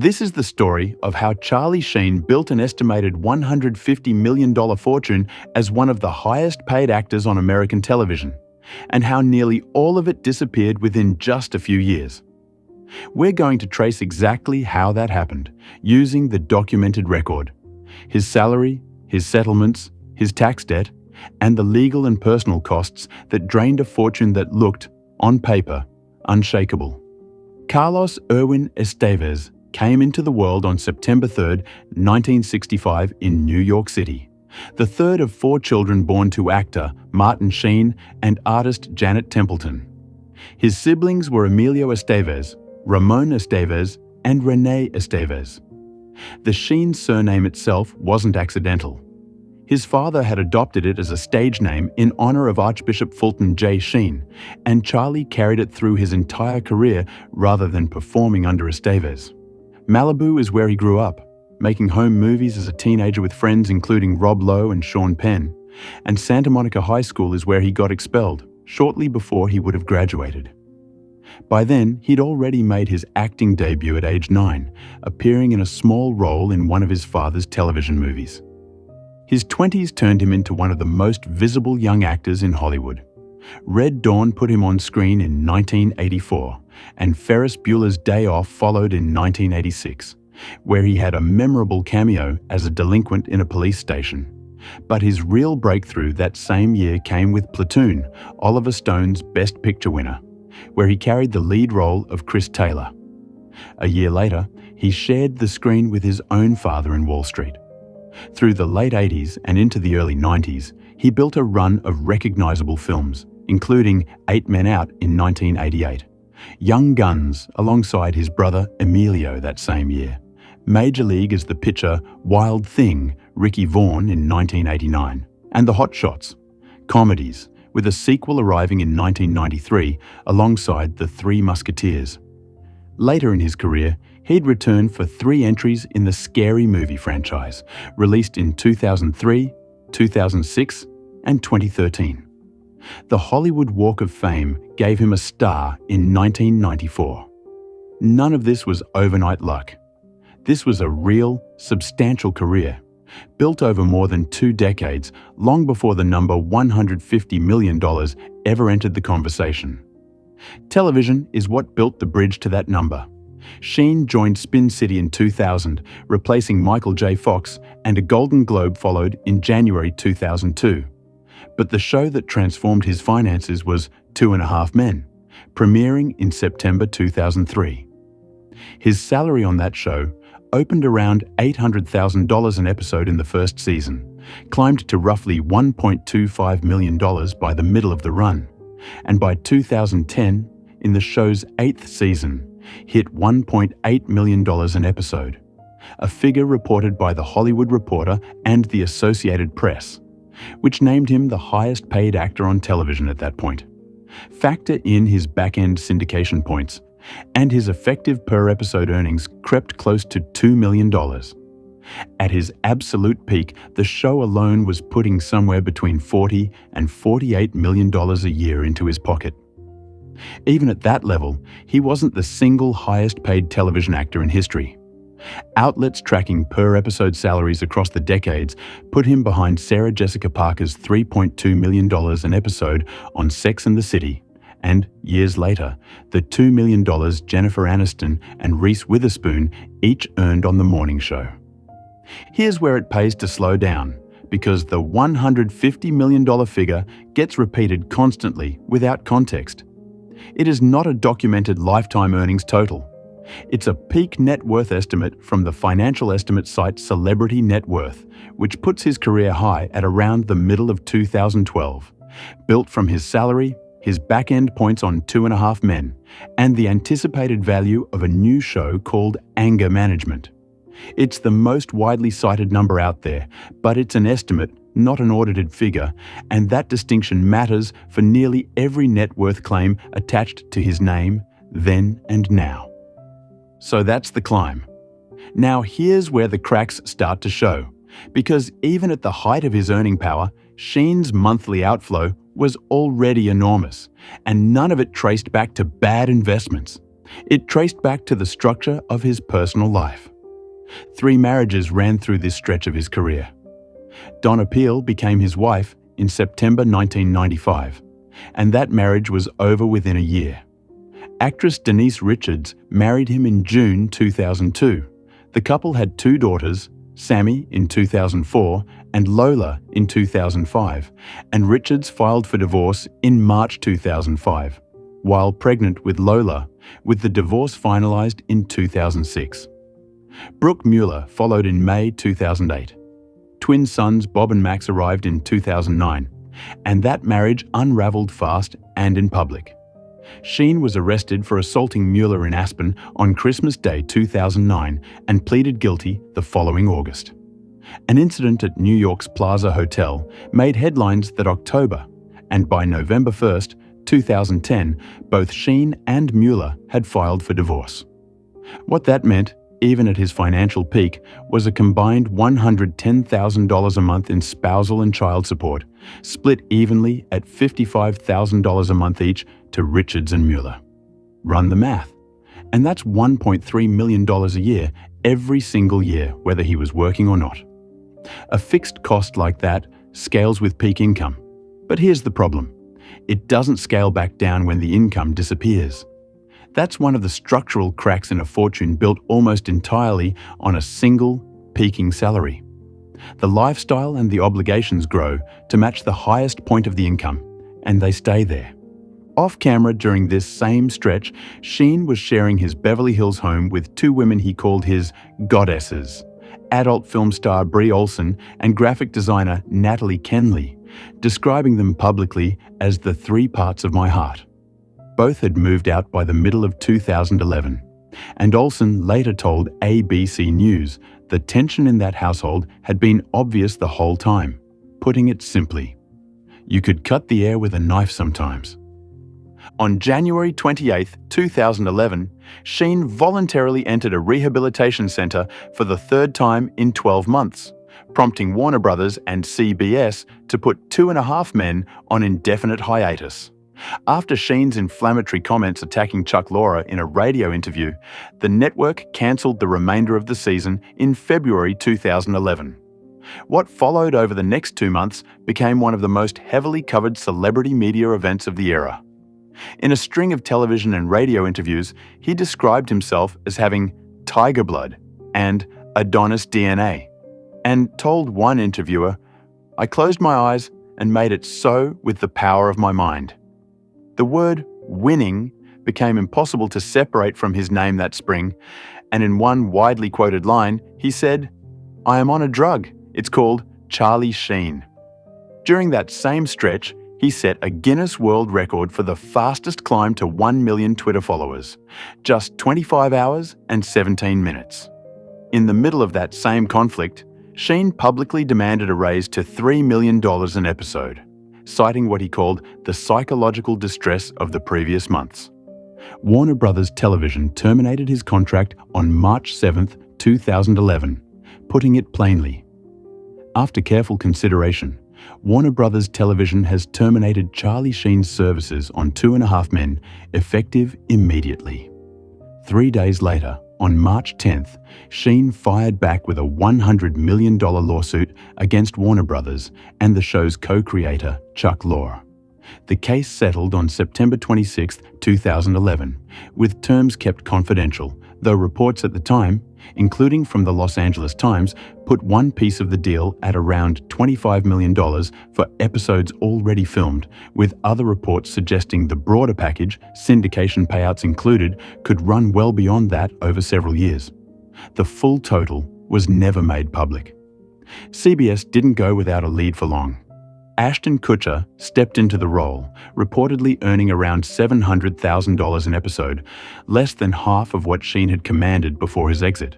This is the story of how Charlie Sheen built an estimated $150 million fortune as one of the highest-paid actors on American television, and how nearly all of it disappeared within just a few years. We're going to trace exactly how that happened, using the documented record: his salary, his settlements, his tax debt, and the legal and personal costs that drained a fortune that looked, on paper, unshakable. Carlos Erwin Estevez came into the world on September 3, 1965 in New York City, the third of 4 children born to actor Martin Sheen and artist Janet Templeton. His siblings were Emilio Estevez, Ramon Estevez, and Renee Estevez. The Sheen surname itself wasn't accidental. His father had adopted it as a stage name in honor of Archbishop Fulton J. Sheen, and Charlie carried it through his entire career rather than performing under Estevez. Malibu is where he grew up, making home movies as a teenager with friends including Rob Lowe and Sean Penn, and Santa Monica High School is where he got expelled, shortly before he would have graduated. By then, he'd already made his acting debut at age 9, appearing in a small role in one of his father's television movies. His 20s turned him into one of the most visible young actors in Hollywood. Red Dawn put him on screen in 1984, and Ferris Bueller's Day Off followed in 1986, where he had a memorable cameo as a delinquent in a police station. But his real breakthrough that same year came with Platoon, Oliver Stone's Best Picture winner, where he carried the lead role of Chris Taylor. A year later, he shared the screen with his own father in Wall Street. Through the late 80s and into the early 90s, he built a run of recognizable films, including 8 Men Out in 1988, Young Guns alongside his brother Emilio that same year, Major League as the pitcher Wild Thing, Ricky Vaughn in 1989, and The Hot Shots, comedies, with a sequel arriving in 1993 alongside The Three Musketeers. Later in his career, he'd return for 3 entries in the Scary Movie franchise, released in 2003, 2006, and 2013. The Hollywood Walk of Fame gave him a star in 1994. None of this was overnight luck. This was a real, substantial career, built over more than 2 decades, long before the number $150 million ever entered the conversation. Television is what built the bridge to that number. Sheen joined Spin City in 2000, replacing Michael J. Fox, and a Golden Globe followed in January 2002. But the show that transformed his finances was 2.5 Men, premiering in September 2003. His salary on that show opened around $800,000 an episode in the first season, climbed to roughly $1.25 million by the middle of the run, and by 2010, in the show's 8th season, hit $1.8 million an episode, a figure reported by The Hollywood Reporter and the Associated Press, which named him the highest-paid actor on television at that point. Factor in his back-end syndication points, and his effective per-episode earnings crept close to $2 million. At his absolute peak, the show alone was putting somewhere between $40 and $48 million a year into his pocket. Even at that level, he wasn't the single highest-paid television actor in history. Outlets tracking per-episode salaries across the decades put him behind Sarah Jessica Parker's $3.2 million an episode on Sex and the City, and, years later, the $2 million Jennifer Aniston and Reese Witherspoon each earned on The Morning Show. Here's where it pays to slow down, because the $150 million figure gets repeated constantly without context. It is not a documented lifetime earnings total. It's a peak net worth estimate from the financial estimate site Celebrity Net Worth, which puts his career high at around the middle of 2012, built from his salary, his back-end points on 2.5 Men, and the anticipated value of a new show called Anger Management. It's the most widely cited number out there, but it's an estimate, not an audited figure, and that distinction matters for nearly every net worth claim attached to his name, then and now. So that's the climb. Now here's where the cracks start to show, because even at the height of his earning power, Sheen's monthly outflow was already enormous, and none of it traced back to bad investments. It traced back to the structure of his personal life. 3 marriages ran through this stretch of his career. Donna Peel became his wife in September 1995, and that marriage was over within a year. Actress Denise Richards married him in June 2002. The couple had 2 daughters, Sammy in 2004 and Lola in 2005, and Richards filed for divorce in March 2005, while pregnant with Lola, with the divorce finalized in 2006. Brooke Mueller followed in May 2008. Twin sons Bob and Max arrived in 2009, and that marriage unraveled fast and in public. Sheen was arrested for assaulting Mueller in Aspen on Christmas Day 2009 and pleaded guilty the following August. An incident at New York's Plaza Hotel made headlines that October, and by November 1st, 2010, both Sheen and Mueller had filed for divorce. What that meant, even at his financial peak, was a combined $110,000 a month in spousal and child support, split evenly at $55,000 a month each to Richards and Mueller. Run the math. And that's $1.3 million a year, every single year, whether he was working or not. A fixed cost like that scales with peak income. But here's the problem. It doesn't scale back down when the income disappears. That's one of the structural cracks in a fortune built almost entirely on a single, peaking salary. The lifestyle and the obligations grow to match the highest point of the income, and they stay there. Off-camera during this same stretch, Sheen was sharing his Beverly Hills home with 2 women he called his goddesses, adult film star Brie Olson and graphic designer Natalie Kenley, describing them publicly as the 3 parts of my heart. Both had moved out by the middle of 2011, and Olson later told ABC News the tension in that household had been obvious the whole time. Putting it simply, you could cut the air with a knife sometimes. On January 28, 2011, Sheen voluntarily entered a rehabilitation center for the 3rd time in 12 months, prompting Warner Brothers and CBS to put 2.5 Men on indefinite hiatus. After Sheen's inflammatory comments attacking Chuck Lorre in a radio interview, the network cancelled the remainder of the season in February 2011. What followed over the next 2 months became one of the most heavily covered celebrity media events of the era. In a string of television and radio interviews, he described himself as having tiger blood and Adonis DNA, and told one interviewer, "I closed my eyes and made it so with the power of my mind." The word winning became impossible to separate from his name that spring, and in one widely quoted line, he said, "I am on a drug. It's called Charlie Sheen." During that same stretch, he set a Guinness World Record for the fastest climb to 1 million Twitter followers, just 25 hours and 17 minutes. In the middle of that same conflict, Sheen publicly demanded a raise to $3 million an episode, citing what he called the psychological distress of the previous months. Warner Brothers Television terminated his contract on March 7, 2011, putting it plainly. After careful consideration, Warner Brothers Television has terminated Charlie Sheen's services on 2.5 Men, effective immediately. 3 days later, on March 10th, Sheen fired back with a $100 million lawsuit against Warner Brothers and the show's co-creator, Chuck Lorre. The case settled on September 26, 2011, with terms kept confidential, though reports at the time, including from the Los Angeles Times, put one piece of the deal at around $25 million for episodes already filmed, with other reports suggesting the broader package, syndication payouts included, could run well beyond that over several years. The full total was never made public. CBS didn't go without a lead for long. Ashton Kutcher stepped into the role, reportedly earning around $700,000 an episode, less than half of what Sheen had commanded before his exit.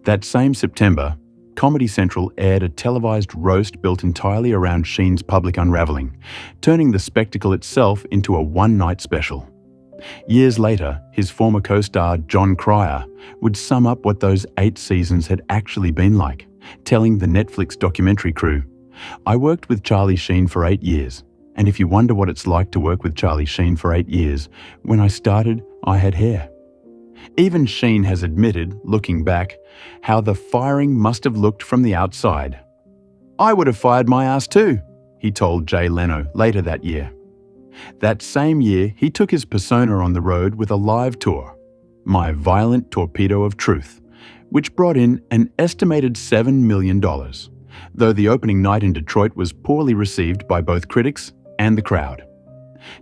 That same September, Comedy Central aired a televised roast built entirely around Sheen's public unraveling, turning the spectacle itself into a one-night special. Years later, his former co-star John Cryer would sum up what those 8 seasons had actually been like, telling the Netflix documentary crew, "I worked with Charlie Sheen for 8 years, and if you wonder what it's like to work with Charlie Sheen for 8 years, when I started, I had hair. Even Sheen has admitted, looking back, how the firing must have looked from the outside. "I would have fired my ass too," he told Jay Leno later that year. That same year, he took his persona on the road with a live tour, My Violent Torpedo of Truth, which brought in an estimated $7 million, though the opening night in Detroit was poorly received by both critics and the crowd.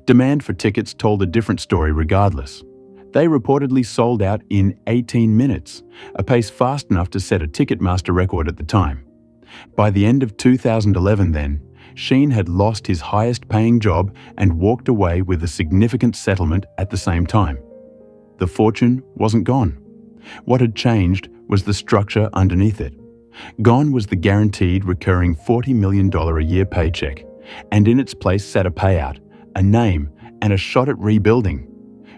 Demand for tickets told a different story regardless. They reportedly sold out in 18 minutes, a pace fast enough to set a Ticketmaster record at the time. By the end of 2011 then, Sheen had lost his highest-paying job and walked away with a significant settlement at the same time. The fortune wasn't gone. What had changed was the structure underneath it. Gone was the guaranteed recurring $40 million a year paycheck, and in its place sat a payout, a name, and a shot at rebuilding,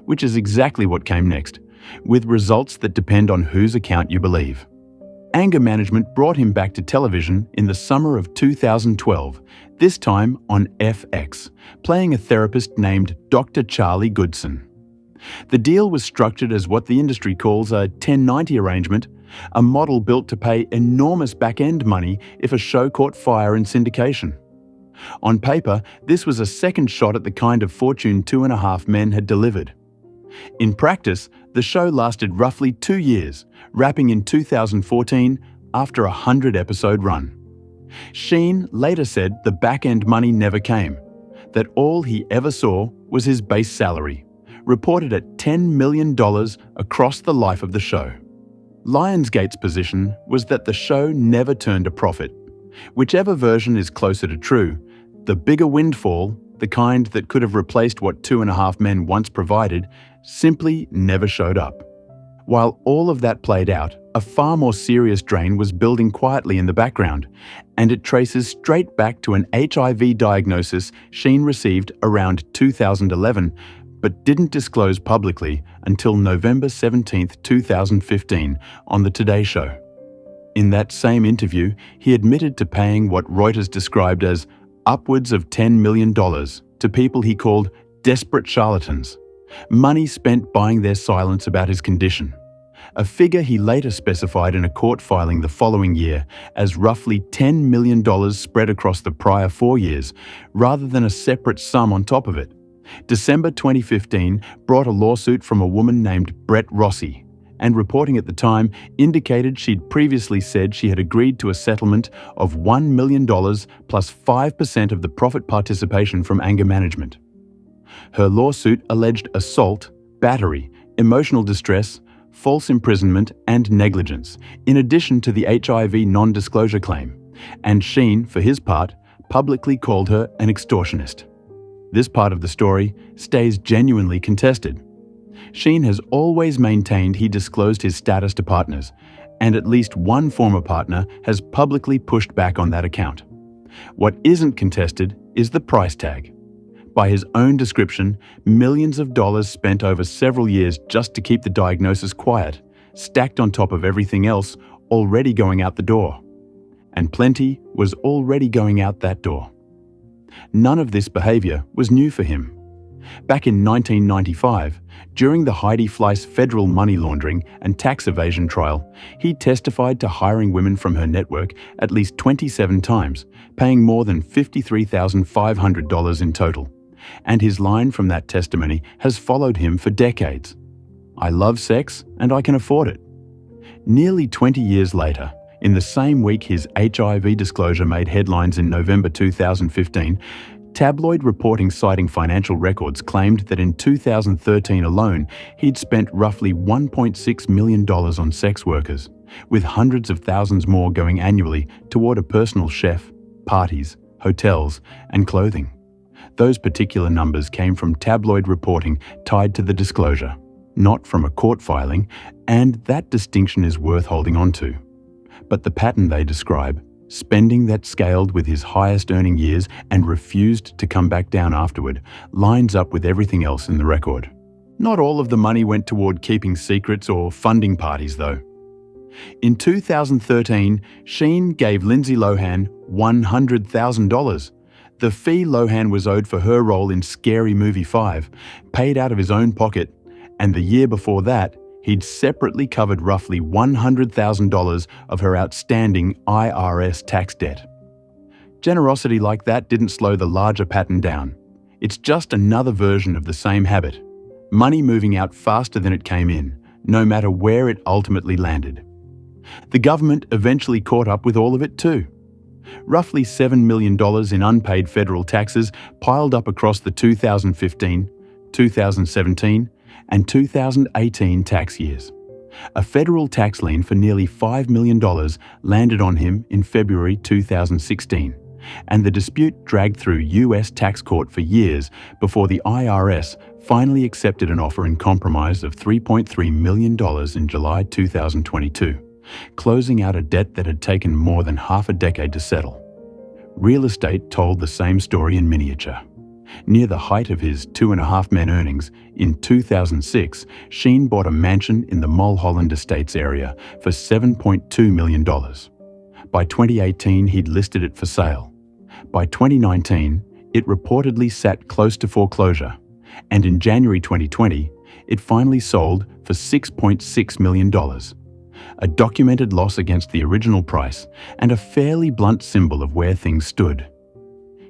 which is exactly what came next, with results that depend on whose account you believe. Anger management brought him back to television in the summer of 2012, this time on FX, playing a therapist named Dr. Charlie Goodson. The deal was structured as what the industry calls a 1090 arrangement, a model built to pay enormous back-end money if a show caught fire in syndication. On paper, this was a second shot at the kind of fortune Two and a Half Men had delivered. In practice, the show lasted roughly 2 years, wrapping in 2014 after a 100-episode run. Sheen later said the back-end money never came, that all he ever saw was his base salary, reported at $10 million across the life of the show. Lionsgate's position was that the show never turned a profit. Whichever version is closer to true, the bigger windfall, the kind that could have replaced what Two and a Half Men once provided, simply never showed up. While all of that played out, a far more serious drain was building quietly in the background, and it traces straight back to an HIV diagnosis Sheen received around 2011, but didn't disclose publicly until November 17, 2015, on The Today Show. In that same interview, he admitted to paying what Reuters described as upwards of $10 million to people he called desperate charlatans, money spent buying their silence about his condition, a figure he later specified in a court filing the following year as roughly $10 million spread across the prior 4 years, rather than a separate sum on top of it. December 2015 brought a lawsuit from a woman named Brett Rossi, and reporting at the time indicated she'd previously said she had agreed to a settlement of $1 million plus 5% of the profit participation from anger management. Her lawsuit alleged assault, battery, emotional distress, false imprisonment, and negligence, in addition to the HIV non-disclosure claim, and Sheen, for his part, publicly called her an extortionist. This part of the story stays genuinely contested. Sheen has always maintained he disclosed his status to partners, and at least one former partner has publicly pushed back on that account. What isn't contested is the price tag. By his own description, millions of dollars spent over several years just to keep the diagnosis quiet, stacked on top of everything else already going out the door. And plenty was already going out that door. None of this behavior was new for him. Back in 1995, during the Heidi Fleiss federal money laundering and tax evasion trial, he testified to hiring women from her network at least 27 times, paying more than $53,500 in total. And his line from that testimony has followed him for decades. "I love sex and I can afford it." Nearly 20 years later, in the same week his HIV disclosure made headlines in November 2015, tabloid reporting citing financial records claimed that in 2013 alone, he'd spent roughly $1.6 million on sex workers, with hundreds of thousands more going annually toward a personal chef, parties, hotels, and clothing. Those particular numbers came from tabloid reporting tied to the disclosure, not from a court filing, and that distinction is worth holding on to. But the pattern they describe, spending that scaled with his highest earning years and refused to come back down afterward, lines up with everything else in the record. Not all of the money went toward keeping secrets or funding parties, though. In 2013, Sheen gave Lindsay Lohan $100,000, the fee Lohan was owed for her role in Scary Movie 5, paid out of his own pocket, and the year before that, He'd separately covered roughly $100,000 of her outstanding IRS tax debt. Generosity like that didn't slow the larger pattern down. It's just another version of the same habit. Money moving out faster than it came in, no matter where it ultimately landed. The government eventually caught up with all of it too. Roughly $7 million in unpaid federal taxes piled up across the 2015, 2017, and 2018 tax years. A federal tax lien for nearly $5 million landed on him in February 2016, and the dispute dragged through US tax court for years before the IRS finally accepted an offer in compromise of $3.3 million in July 2022, closing out a debt that had taken more than half a decade to settle. Real estate told the same story in miniature. Near the height of his 2.5 men earnings, in 2006, Sheen bought a mansion in the Mulholland Estates area for $7.2 million. By 2018, he'd listed it for sale. By 2019, it reportedly sat close to foreclosure, and in January 2020, it finally sold for $6.6 million. A documented loss against the original price and a fairly blunt symbol of where things stood.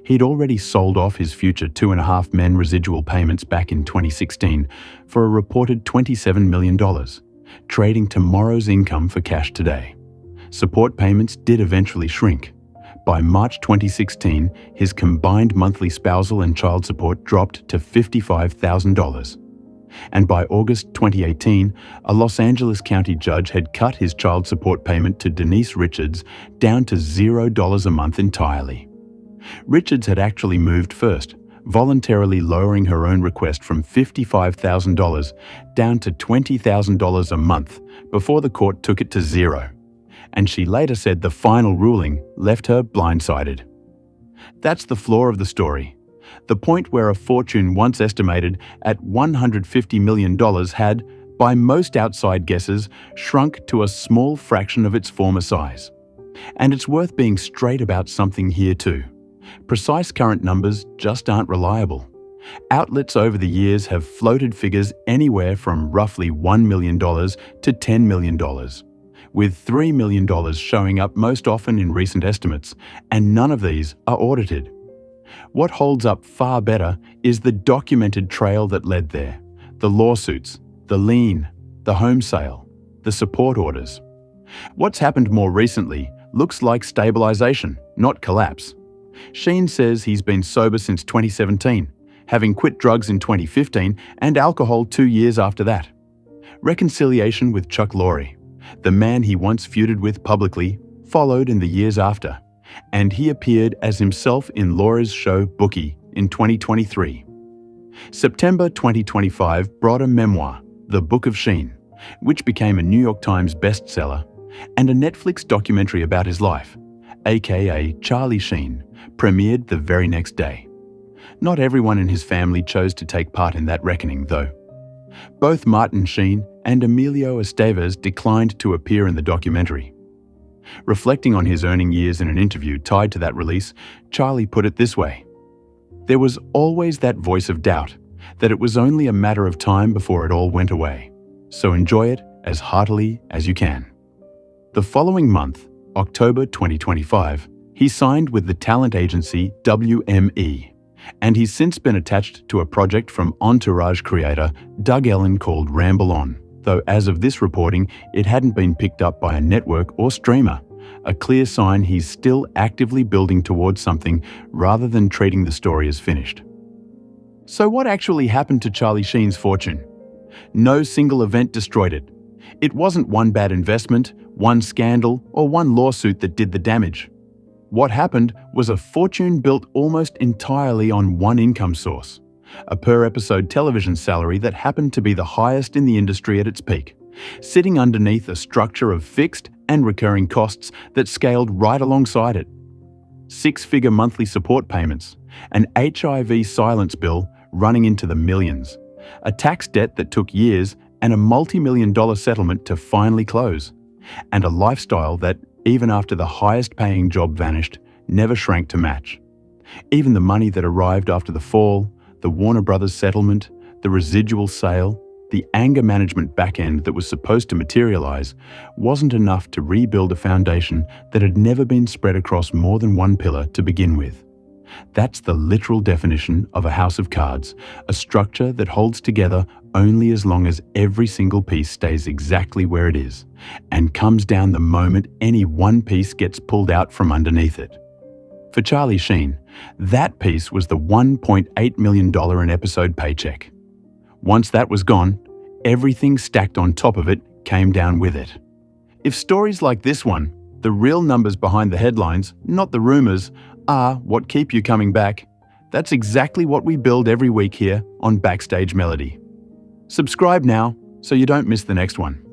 He'd already sold off his future 2.5 men residual payments back in 2016 for a reported $27 million, trading tomorrow's income for cash today. Support payments did eventually shrink. By March 2016, his combined monthly spousal and child support dropped to $55,000. And by August 2018, a Los Angeles County judge had cut his child support payment to Denise Richards down to $0 a month entirely. Richards had actually moved first, voluntarily lowering her own request from $55,000 down to $20,000 a month before the court took it to zero. And she later said the final ruling left her blindsided. That's the flaw of the story. The point where a fortune once estimated at $150 million had, by most outside guesses, shrunk to a small fraction of its former size. And it's worth being straight about something here too. Precise current numbers just aren't reliable. Outlets over the years have floated figures anywhere from roughly $1 million to $10 million, with $3 million showing up most often in recent estimates, and none of these are audited. What holds up far better is the documented trail that led there: the lawsuits, the lien, the home sale, the support orders. What's happened more recently looks like stabilization, not collapse. Sheen says he's been sober since 2017, having quit drugs in 2015 and alcohol 2 years after that. Reconciliation with Chuck Lorre, the man he once feuded with publicly, followed in the years after, and he appeared as himself in Lorre's show Bookie in 2023. September 2025 brought a memoir, The Book of Sheen, which became a New York Times bestseller, and a Netflix documentary about his life, aka Charlie Sheen, premiered the very next day. Not everyone in his family chose to take part in that reckoning, though. Both Martin Sheen and Emilio Estevez declined to appear in the documentary. Reflecting on his earning years in an interview tied to that release, Charlie put it this way: "There was always that voice of doubt, that it was only a matter of time before it all went away. So enjoy it as heartily as you can." The following month, October 2025, he signed with the talent agency WME, and he's since been attached to a project from Entourage creator Doug Ellen called Ramble On, though as of this reporting, it hadn't been picked up by a network or streamer, a clear sign he's still actively building towards something rather than treating the story as finished. So what actually happened to Charlie Sheen's fortune? No single event destroyed it. It wasn't one bad investment, one scandal, or one lawsuit that did the damage. What happened was a fortune built almost entirely on one income source, a per-episode television salary that happened to be the highest in the industry at its peak, sitting underneath a structure of fixed and recurring costs that scaled right alongside it. 6-figure monthly support payments, an HIV silence bill running into the millions, a tax debt that took years, and a multi-million-dollar settlement to finally close, and a lifestyle that, even after the highest-paying job vanished, never shrank to match. Even the money that arrived after the fall, the Warner Brothers settlement, the residual sale, the anger management backend that was supposed to materialize wasn't enough to rebuild a foundation that had never been spread across more than one pillar to begin with. That's the literal definition of a house of cards, a structure that holds together only as long as every single piece stays exactly where it is, and comes down the moment any one piece gets pulled out from underneath it. For Charlie Sheen, that piece was the $1.8 million an episode paycheck. Once that was gone, everything stacked on top of it came down with it. If stories like this one, the real numbers behind the headlines, not the rumors, are what keep you coming back, that's exactly what we build every week here on Backstage Melody. Subscribe now so you don't miss the next one.